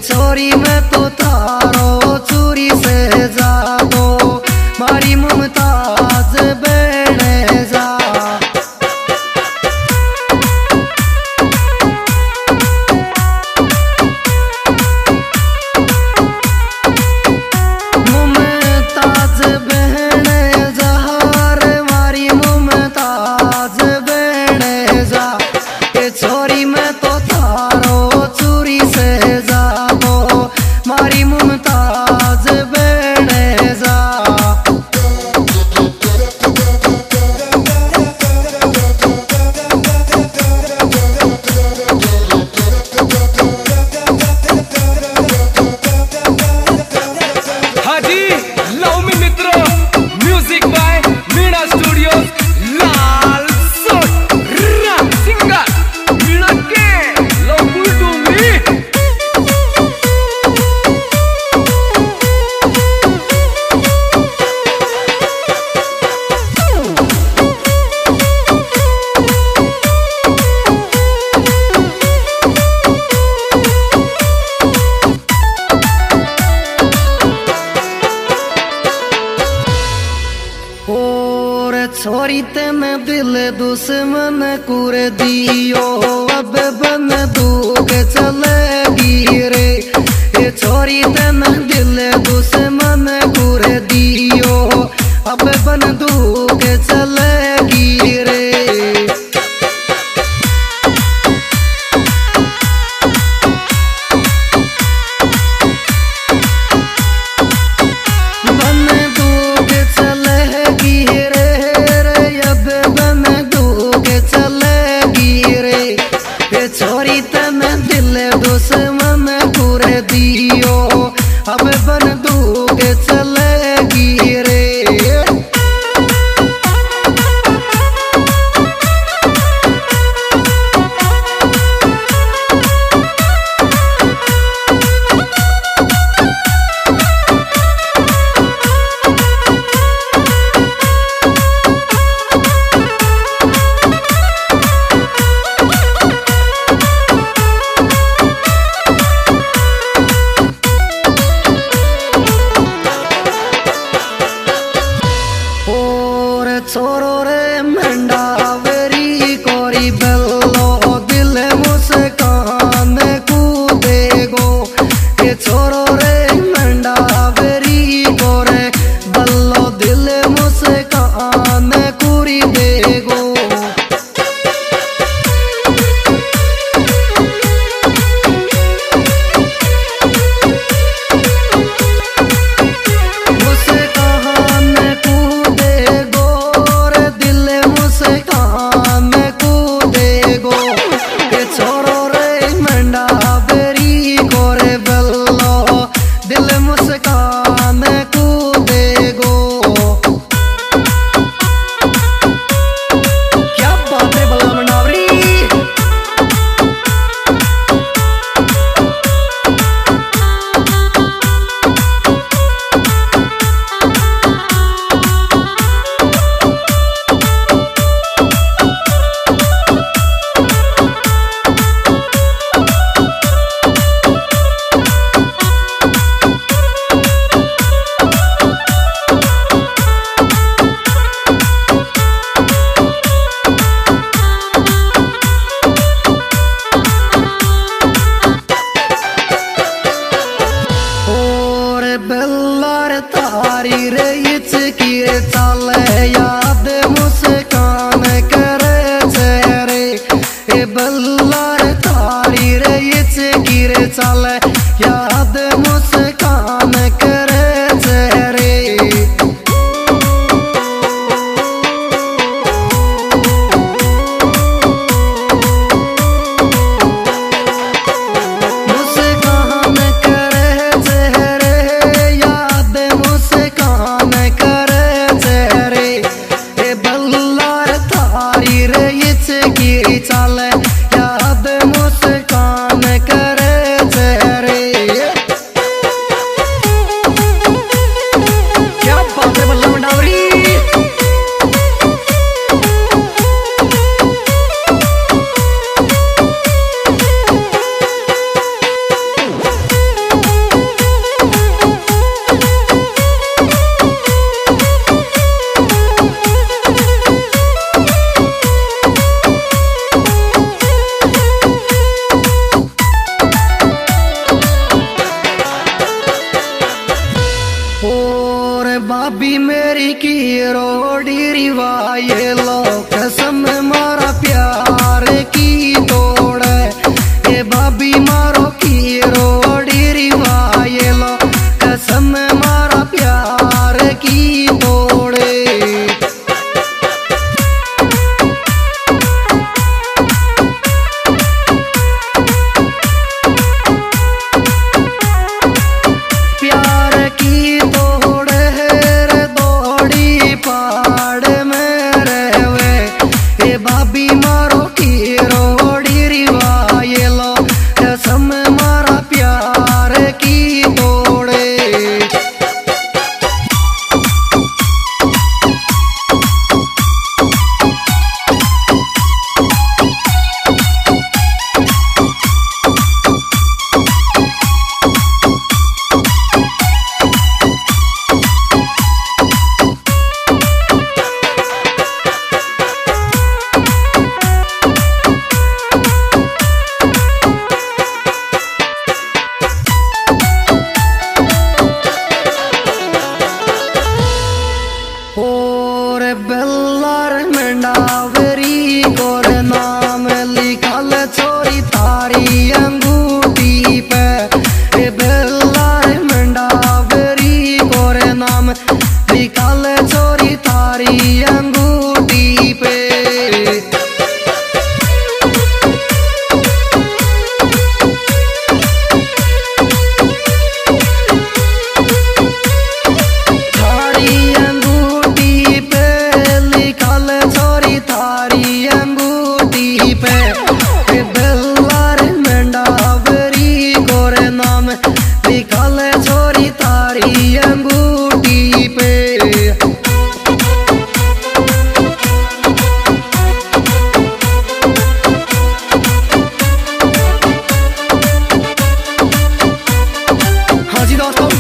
छोरी मैं तो थारो चूरी से जादो मारी मुमताज बने जा। मुमताज बने जा रे मारी मुमताज बने जा। ये छोरी मैं तो थारो चूरी से जादो मारी मुमताज बने जा। हाजी लव मी मित्र म्यूजिक बाय मीना स्टूडियो लाल सोट रैप सिंगर मीना के लव टू मी। छोरी तेने दिल दुश्मन कुर दियो अब बन दूग चलेगी रे। ये छोरी तेने दिल दुश्मन कुर दियो अब बन दूग चलेगी रे। छोरी तने दिल दुश्मन कुर दियो अब बंदूक चलेगी रे। छोरो रे मंडावरी कोरी बल्लो दिल मुस्कान कूदेगो। ये छोरो रे मंडावरी कोरे बल्लो दिल मुस्कान कूरी देगो। बेल्लार तारी रे इचकी चाले याद मुस्कान करे चेहरे। ए बेल्लार तारी रे इचकी चाले याद मुस्कान करे चेहरे। चाले याद मुस्कान करे चेहरे।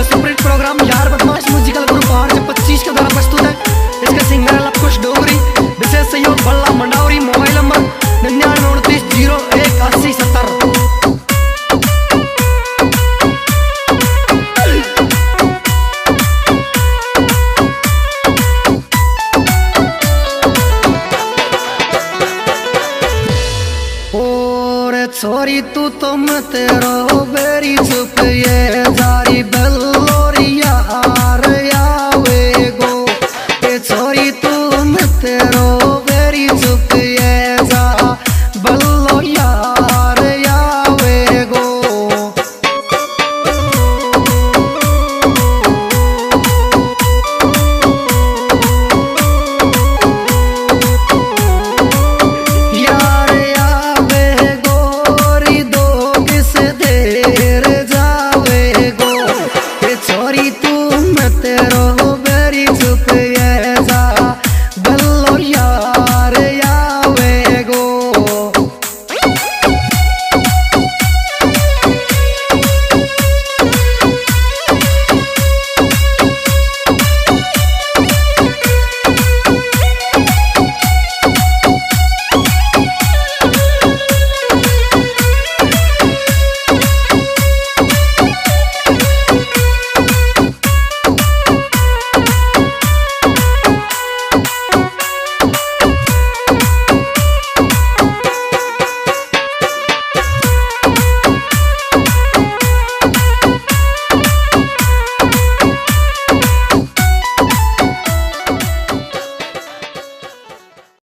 यह सुपरहिट प्रोग्राम यार बदमाश म्यूजिकल ग्रुप 825 के द्वारा प्रस्तुत है। इसके सिंगर है लवकुश डोगरी, विशेष सहयोग बल्ला मंडावरी। Mobile number 9929018070। छोरी तू तो मत रो बेरी चुप ये जारी बेल